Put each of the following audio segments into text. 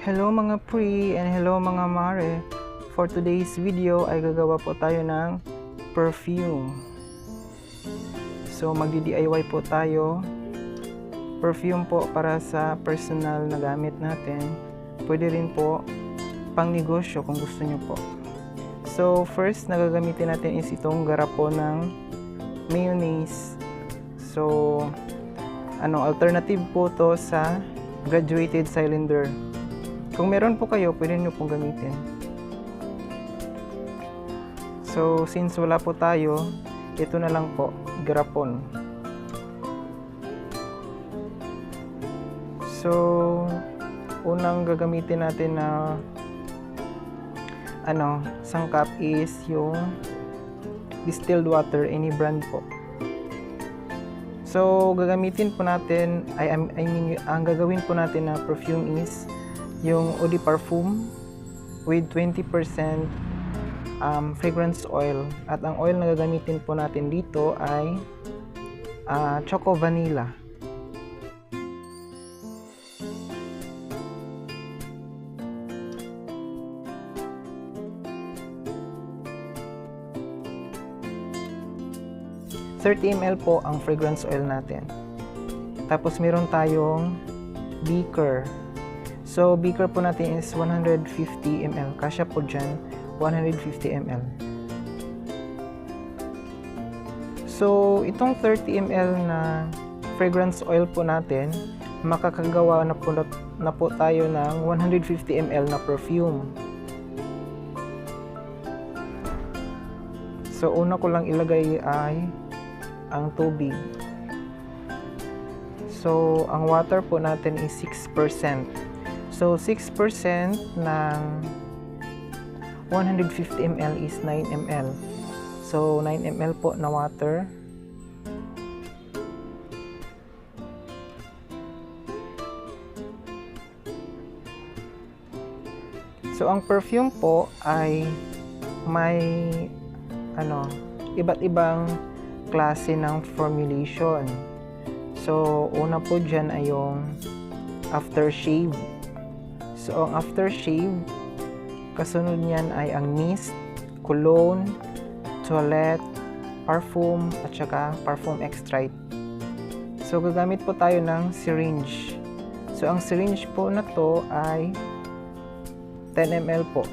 Hello mga pre and hello mga mare. For today's video ay gagawa po tayo ng perfume. So magdi-DIY po tayo. Perfume po para sa personal na gamit natin. Pwede rin po pang negosyo kung gusto nyo po. So first na gagamitin natin is itong garapon ng mayonnaise. So alternative po to sa graduated cylinder. Kung meron po kayo, pwede nyo pong gamitin. So, since wala po tayo, ito na lang po, garapon. So, unang gagamitin natin na sangkap is yung distilled water, any brand po. So, gagamitin po natin, ang gagawin po natin na perfume is yung Eau de Parfum with 20% fragrance oil. At ang oil na gagamitin po natin dito ay Choco Vanilla. $30 ml po ang fragrance oil natin. Tapos meron tayong beaker. So, beaker po natin is 150 ml. Kasya po dyan, 150 ml. So, itong 30 ml na fragrance oil po natin, makakagawa na po tayo ng 150 ml na perfume. So, una ko lang ilagay ay ang tubig. So, ang water po natin is 6%. So, 6% ng 150 ml is 9 ml. So, 9 ml po na water. So, ang perfume po ay may iba't ibang klase ng formulation. So, una po dyan ay yung aftershave. So, ang aftershave, kasunod niyan ay ang mist, cologne, toilette, parfum, at saka parfum extract. So, gagamit po tayo ng syringe. So, ang syringe po na to ay 10 ml po.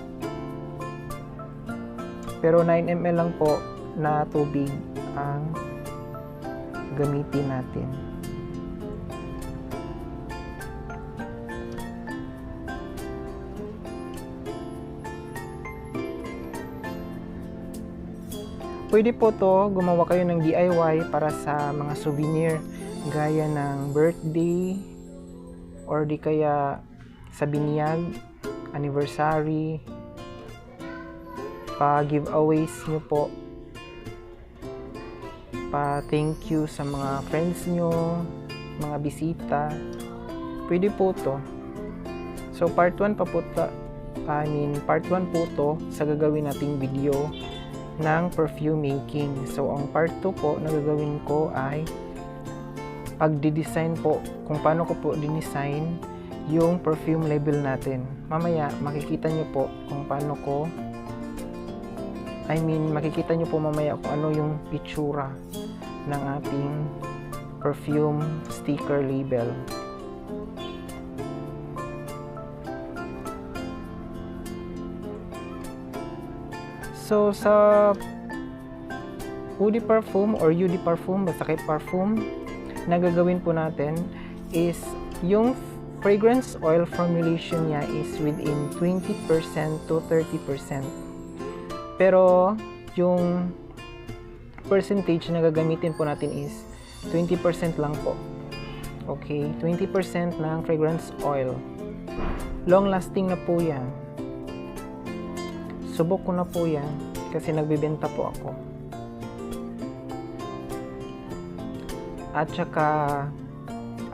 Pero 9 ml lang po na tubig ang gamitin natin. Pwede po to, gumawa kayo ng DIY para sa mga souvenir gaya ng birthday or di kaya sa binyag, anniversary, pa giveaways nyo po, pa thank you sa mga friends nyo, mga bisita. Pwede po to. So part 1 pa po part 1 po to sa gagawin nating video ng perfume making. So, ang part 2 po na gagawin ko ay pagdi-design po, kung paano ko po dinesign yung perfume label natin. Mamaya, makikita nyo po kung paano ko makikita nyo po mamaya kung ano yung itsura ng ating perfume sticker label. So, sa Eau de Parfum or Eau de Parfum, basta kay parfum, na gagawin po natin is yung fragrance oil formulation niya is within 20% to 30%. Pero, yung percentage na gagamitin po natin is 20% lang po. Okay, 20% ng fragrance oil. Long lasting na po yan. Subok ko na po yan kasi nagbibenta po ako. At saka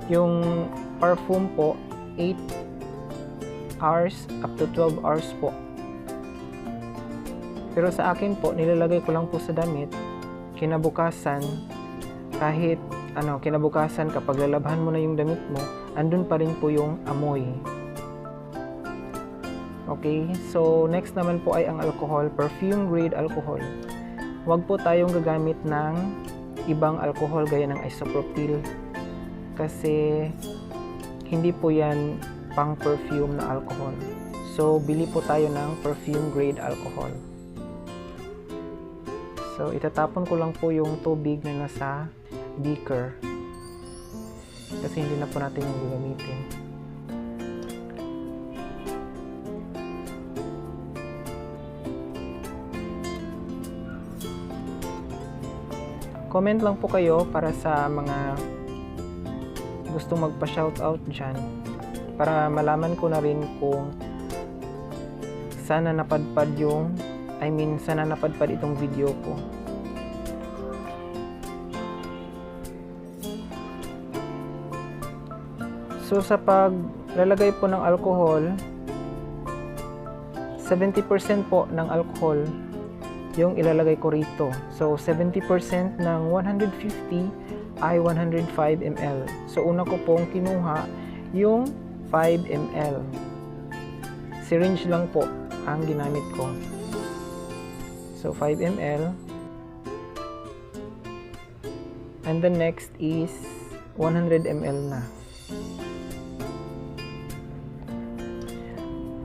yung parfum po 8 hours up to 12 hours po. Pero sa akin po, nilalagay ko lang po sa damit. Kinabukasan, kapag lalabhan mo na yung damit mo, andun pa rin po yung amoy. Okay, so next naman po ay ang alcohol, perfume grade alcohol. Huwag po tayong gagamit ng ibang alcohol gaya ng isopropyl kasi hindi po yan pang perfume na alcohol. So bili po tayo ng perfume grade alcohol. So itatapon ko lang po yung tubig na nasa beaker kasi hindi na po natin yung gagamitin. Comment lang po kayo para sa mga gustong magpa-shoutout dyan para malaman ko na rin kung sana napadpad sana napadpad itong video ko. So sa paglalagay po ng alcohol, 70% po ng alcohol yung ilalagay ko rito. So 70% ng 150 ay 105 ml. So una ko pong kinuha yung 5 ml. Syringe lang po ang ginamit ko. So 5 ml. And the next is 100 ml na.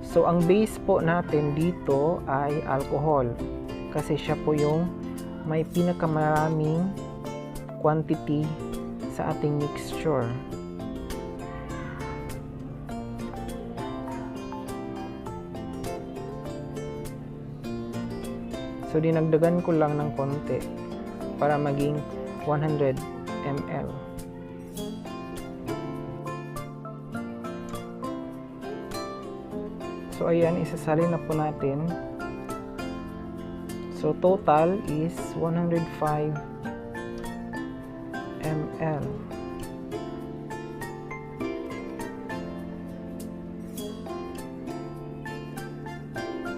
So ang base po natin dito ay alcohol. Kasi siya po yung may pinakamaraming quantity sa ating mixture. So dinagdagan ko lang ng konti para maging 100 ml. So ayan, isasalin na po natin. So total is 105 ml.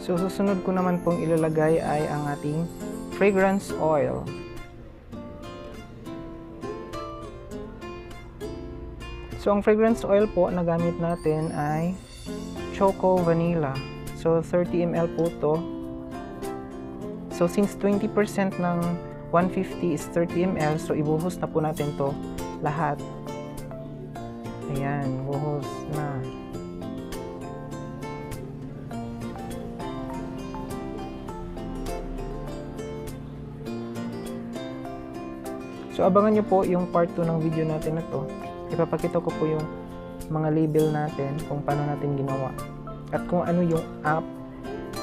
So susunod ko naman pong ilalagay ay ang ating fragrance oil. So ang fragrance oil po na gamit natin ay Choco Vanilla. So 30 ml po to. So since 20% ng 150 is 30 ml, so ibuhos na po natin to lahat. Ayan, buhos na. So abangan nyo po yung part 2 ng video natin na to. Ipapakita ko po yung mga label natin kung paano natin ginawa. At kung ano yung app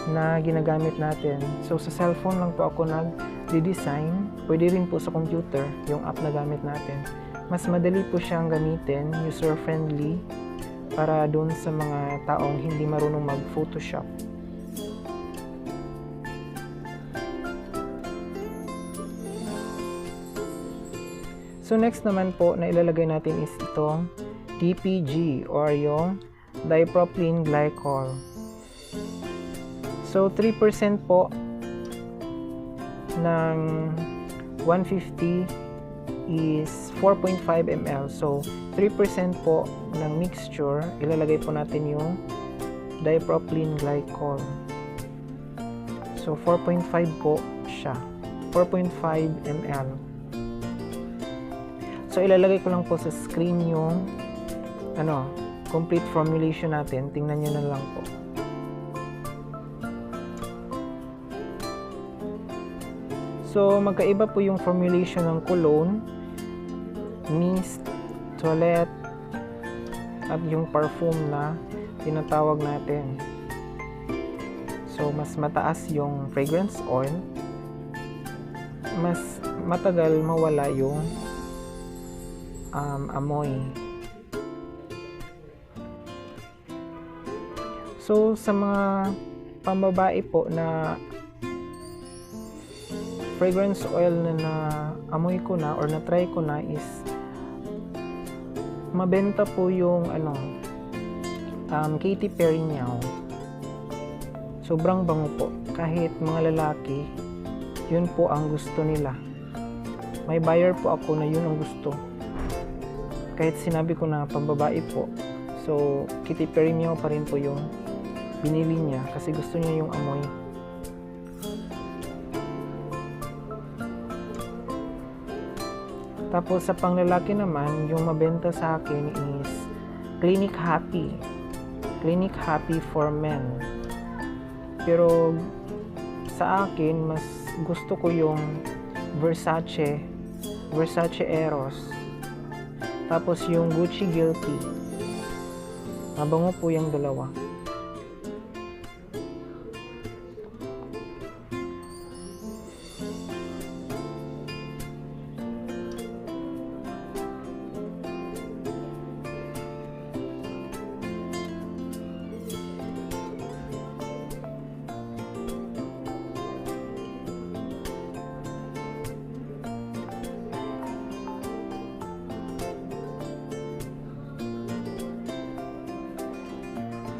na ginagamit natin. So sa cellphone lang po ako nag-design. Pwede rin po sa computer yung app na gamit natin. Mas madali po siyang gamitin, user-friendly, para dun sa mga taong hindi marunong mag-Photoshop. So next naman po na ilalagay natin is itong DPG or yung dipropylene glycol. So 3% po ng 150 is 4.5 ml. So 3% po ng mixture, ilalagay po natin yung dipropylene glycol. So 4.5 po siya. 4.5 ml. So ilalagay ko lang po sa screen yung complete formulation natin. Tingnan nyo na lang po. So magkaiba po yung formulation ng cologne, mist, toilette, at yung perfume na tinatawag natin. So mas mataas yung fragrance oil, mas matagal mawala yung amoy. So sa mga pambabae po na fragrance oil na amoy ko na or na try ko na is mabenta po yung Katy Perry Meow. Sobrang bango po. Kahit mga lalaki, yun po ang gusto nila. May buyer po ako na yun ang gusto. Kahit sinabi ko na pambabae po. So, Katy Perry Meow pa rin po yung binili niya kasi gusto niya yung amoy. Tapos sa panglalaki naman, yung mabenta sa akin is Clinic Happy. Clinic Happy for Men. Pero sa akin, mas gusto ko yung Versace Eros. Tapos yung Gucci Guilty. Mabango po yung dalawa.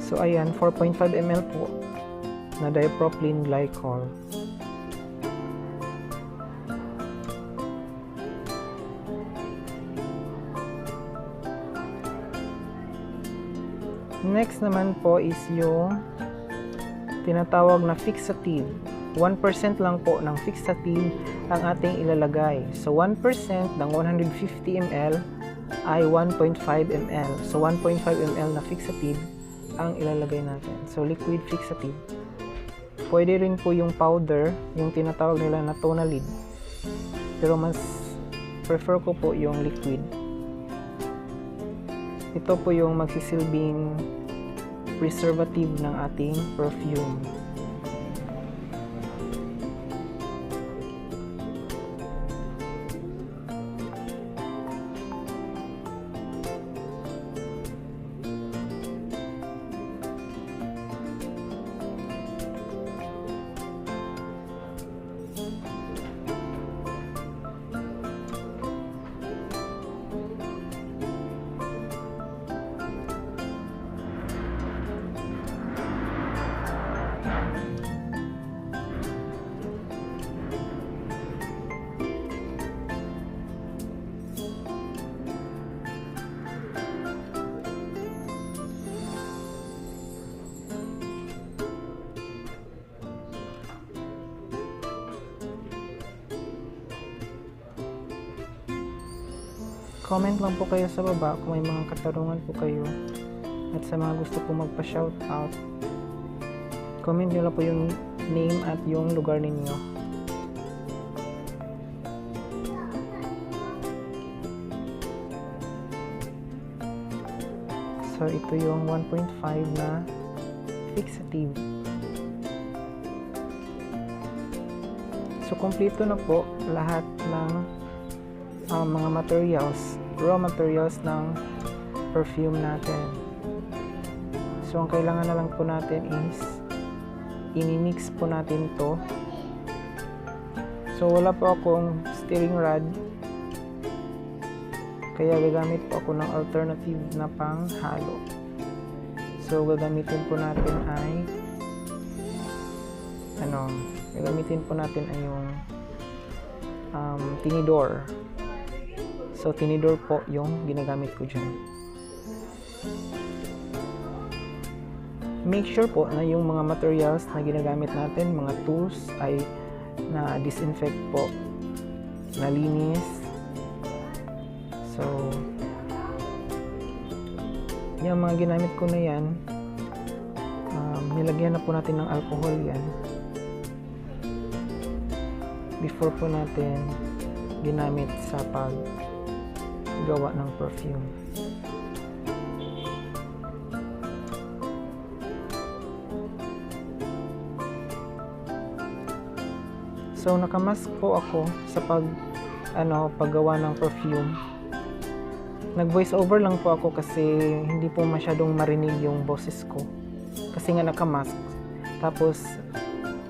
So ayan, 4.5 ml po na diapropylene glycol. Next naman po is yung tinatawag na fixative. 1% lang po ng fixative ang ating ilalagay. So 1% ng 150 ml ay 1.5 ml. So 1.5 ml na fixative ang ilalagay natin. So, liquid fixative. Pwede rin po yung powder, yung tinatawag nila na Tonalid. Pero mas prefer ko po yung liquid. Ito po yung magsisilbing preservative ng ating perfume. Comment lang po kayo sa baba kung may mga katanungan po kayo at sa mga gusto po magpa-shoutout. Comment nyo lang po yung name at yung lugar ninyo. So ito yung 1.5 na fixative. So kompleto na po lahat ng mga materials, raw materials ng perfume natin. So ang kailangan na lang po natin is i-mix po natin to. So wala po akong stirring rod, kaya gagamit po ako ng alternative na panghalo. So gagamitin po natin ay yung tinidor. So, tinidor po yung ginagamit ko dyan. Make sure po na yung mga materials na ginagamit natin, mga tools, ay na-disinfect po, nalinis. So, yung mga ginamit ko na yan, nilagyan na po natin ng alcohol yan. Before po natin ginamit sa paggawa ng perfume. So nakamask po ako sa paggawa ng perfume. Nag voice over lang po ako kasi hindi po masyadong marinig yung boses ko. Kasi nga nakamask. Tapos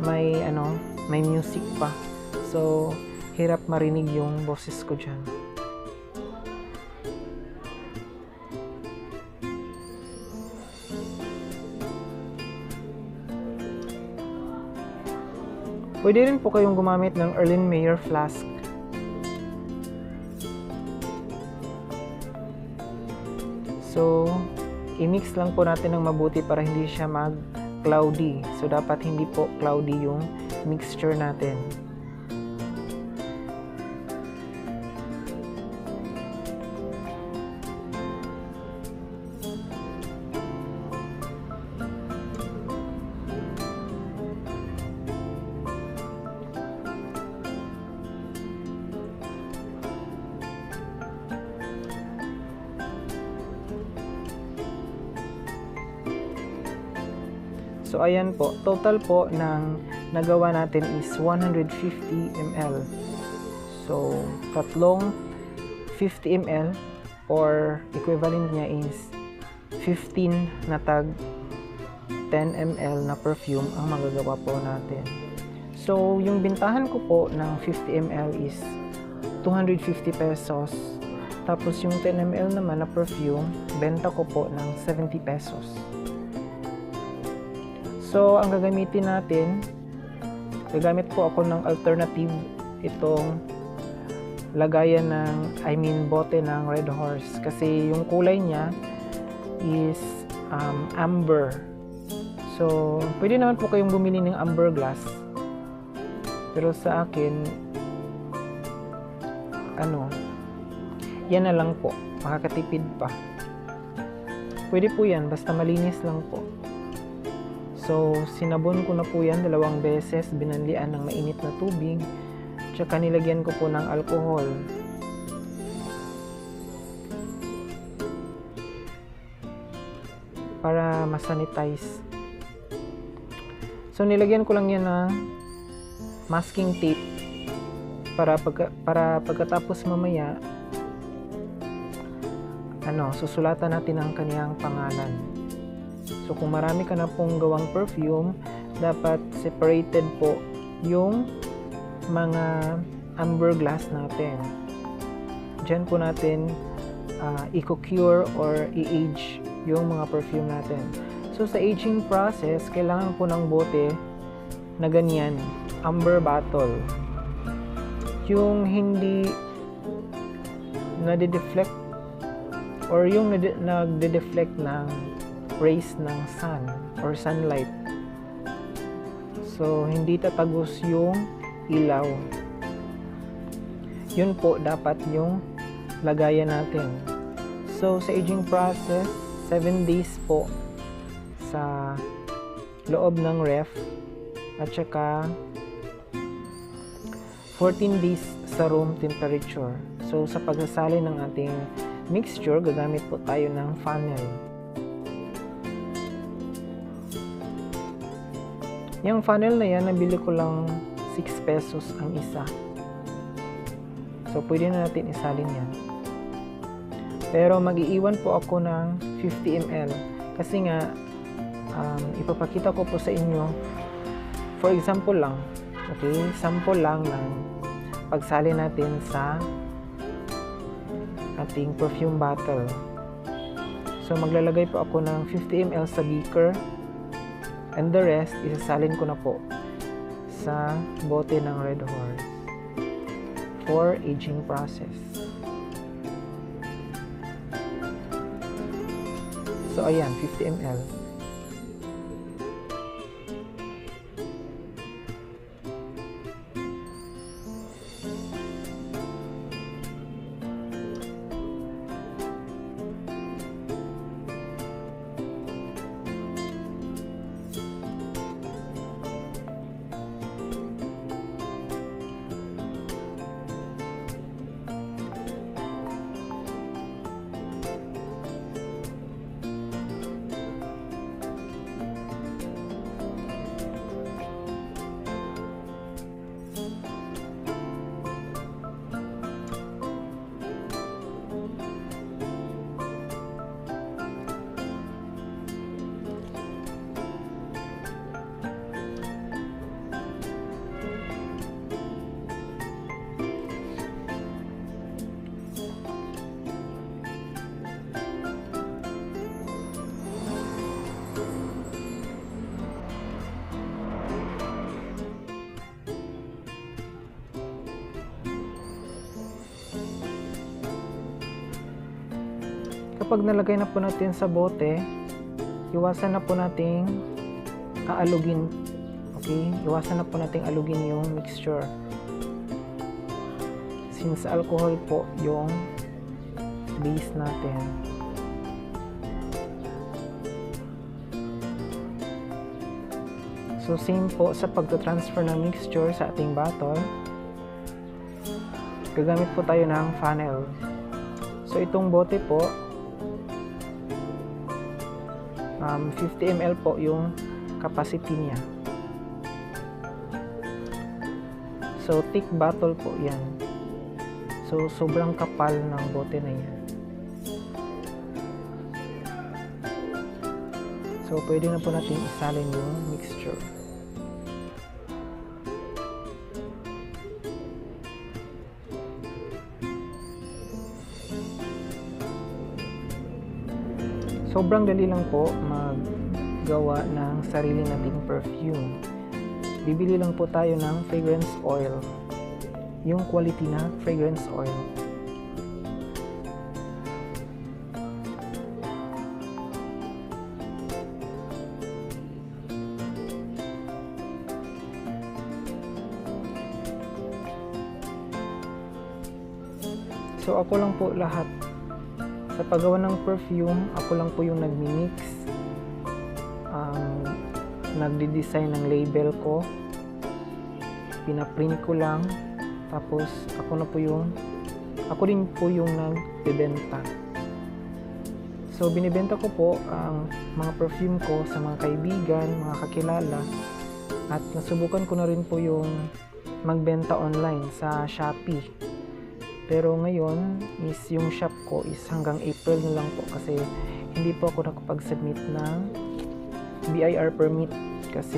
may music pa. So hirap marinig yung boses ko dyan. Pwede rin po kayong gumamit ng Erlenmeyer flask. So, i-mix lang po natin ng mabuti para hindi siya cloudy. So dapat hindi po cloudy yung mixture natin. So ayan po, total po ng nagawa natin is 150 ml. So tatlong 50 ml or equivalent niya is 15 na tag 10 ml na perfume ang magagawa po natin. So yung bintahan ko po ng 50 ml is 250 pesos. Tapos yung 10 ml naman na perfume, benta ko po ng 70 pesos. So, ang gagamitin natin, gagamit po ako ng alternative itong lagayan bote ng Red Horse. Kasi yung kulay niya is amber. So, pwede naman po kayong bumili ng amber glass. Pero sa akin, yan na lang po. Makakatipid pa. Pwede po yan, basta malinis lang po. So, sinabon ko na po yan 2 beses, binanlian ng mainit na tubig, tsaka nilagyan ko po ng alcohol. Para masanitize. So, nilagyan ko lang yan ng masking tape para pagkatapos mamaya, susulatan natin ang kaniyang pangalan. So, kung marami ka na pong gawang perfume, dapat separated po yung mga amber glass natin. Diyan po natin i-cure or i-age yung mga perfume natin. So, sa aging process, kailangan po ng bote na ganyan, amber bottle. Yung hindi nade-deflect or yung nagde-deflect ng rays ng sun or sunlight. So, hindi tatagos yung ilaw. Yun po dapat yung lagayan natin. So, sa aging process, 7 days po sa loob ng ref at saka 14 days sa room temperature. So, sa pagsasali ng ating mixture, gagamit po tayo ng funnel. Yung funnel na yan, nabili ko lang 6 pesos ang isa. So, pwede na natin isalin yan. Pero, mag-iiwan po ako ng 50 ml. Kasi nga, ipapakita ko po sa inyo, for example lang, okay? Sample lang ng pagsali natin sa ating perfume bottle. So, maglalagay po ako ng 50 ml sa beaker. And the rest, isasalin ko na po sa bote ng Red Horse for aging process. So, ayan, 50 ml. Kapag nalagay na po natin sa bote, iwasan na po nating aalugin. Okay, iwasan na po nating alugin yung mixture. Since alcohol po yung base natin. So same po sa pagta-transfer ng mixture sa ating bottle. Gagamit po tayo ng funnel. So itong bote po 50 ml po yung capacity niya. So thick bottle po yan. So sobrang kapal ng bote na yan. So pwede na po natin isalin yung mixture. Sobrang dali lang po maggawa ng sarili nating perfume. Bibili lang po tayo ng fragrance oil. Yung quality na fragrance oil. So ako lang po lahat. Sa paggawa ng perfume, ako lang po yung nagmi-mix, nagdi-design ng label ko, pinaprint ko lang, tapos ako din po yung nagbebenta. So binibenta ko po ang mga perfume ko sa mga kaibigan, mga kakilala, at nasubukan ko na rin po yung magbenta online sa Shopee. Pero ngayon is yung shop ko is hanggang April na lang po kasi hindi po ako nakapag-submit ng BIR permit kasi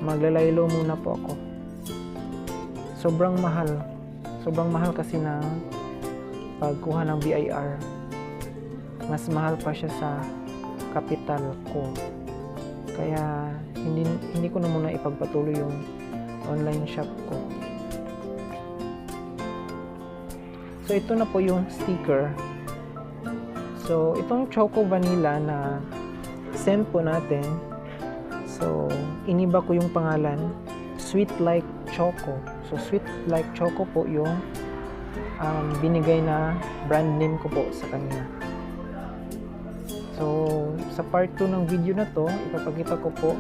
maglalaylo muna po ako. Sobrang mahal kasi ng pagkuha ng BIR. Mas mahal pa siya sa capital ko. Kaya hindi ko na muna ipagpatuloy yung online shop ko. So ito na po yung sticker. So itong Choco Vanilla na scent po natin. So iniba ko yung pangalan, Sweet Like Choco. So Sweet Like Choco po yung binigay na brand name ko po sa kanya. So sa part 2 ng video na to, ipapakita ko po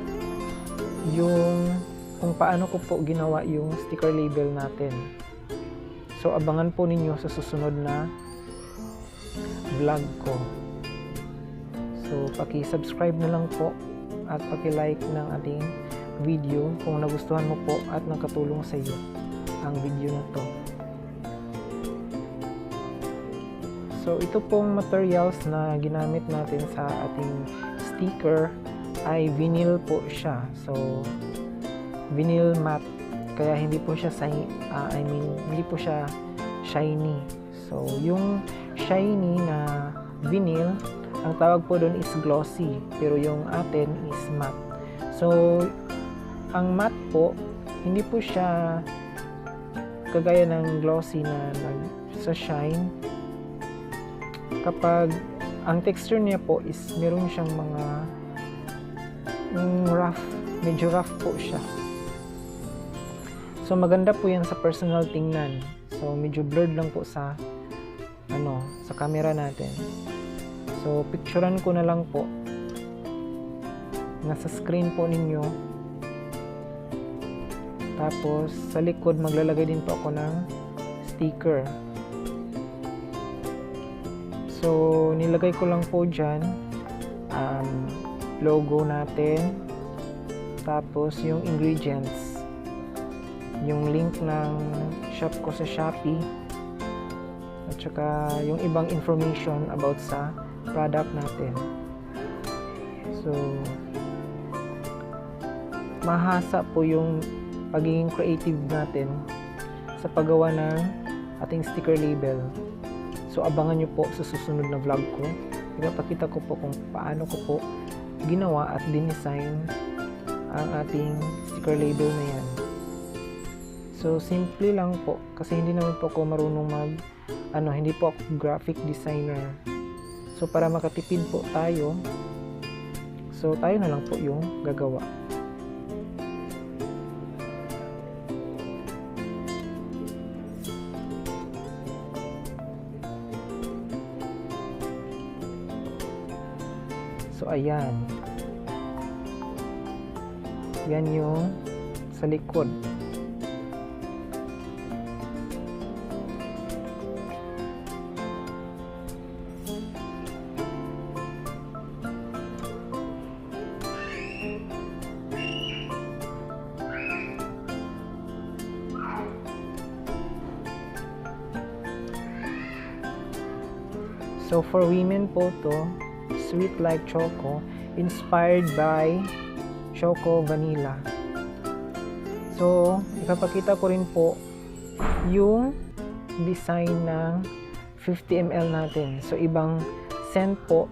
yung kung paano ko po ginawa yung sticker label natin. So abangan po ninyo sa susunod na vlog ko. So paki-subscribe na lang po at paki-like ng ating video kung nagustuhan mo po at nakatulong sa iyo ang video na to. So ito pong materials na ginamit natin sa ating sticker ay vinyl po siya. So vinyl matte, kaya hindi po siya hindi po siya shiny. So yung shiny na vinyl, ang tawag po doon is glossy, pero yung atin is matte. So ang matte po, hindi po siya kagaya ng glossy na sa shine. Kapag ang texture niya po is meron siyang mga rough, medyo rough po siya. So maganda po yan sa personal tingnan. So medyo blurred lang po sa sa camera natin. So picturean ko na lang po. Nasa screen po ninyo. Tapos sa likod maglalagay din po ako ng sticker. So nilagay ko lang po dyan logo natin. Tapos yung ingredients, yung link ng shop ko sa Shopee, at saka yung ibang information about sa product natin. So mahasa po yung pagiging creative natin sa paggawa ng ating sticker label. So abangan nyo po sa susunod na vlog ko. Ipapakita ko po kung paano ko po ginawa at dinesign ang ating sticker label na yan. So simple lang po kasi hindi naman po ako marunong hindi po ako graphic designer. So para makatipid po tayo, so So tayo na lang po yung gagawa. So ayan. Yan yung sa likod. So for women po to, Sweet Like Choco, inspired by Choco Vanilla. So, ipapakita ko rin po yung design ng 50 ml natin. So, ibang scent po.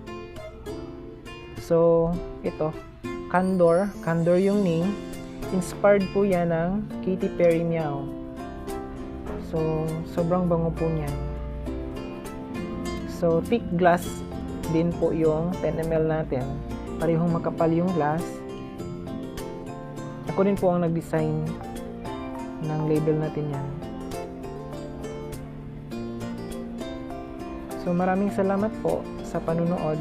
So, ito, Candor. Candor yung name. Inspired po yan ng Katy Perry Meow. So, sobrang bango po niyan. So, thick glass din po yung 10 ml natin. Parehong makapal yung glass. Ako din po ang nag-design ng label natin yan. So maraming salamat po sa panunood.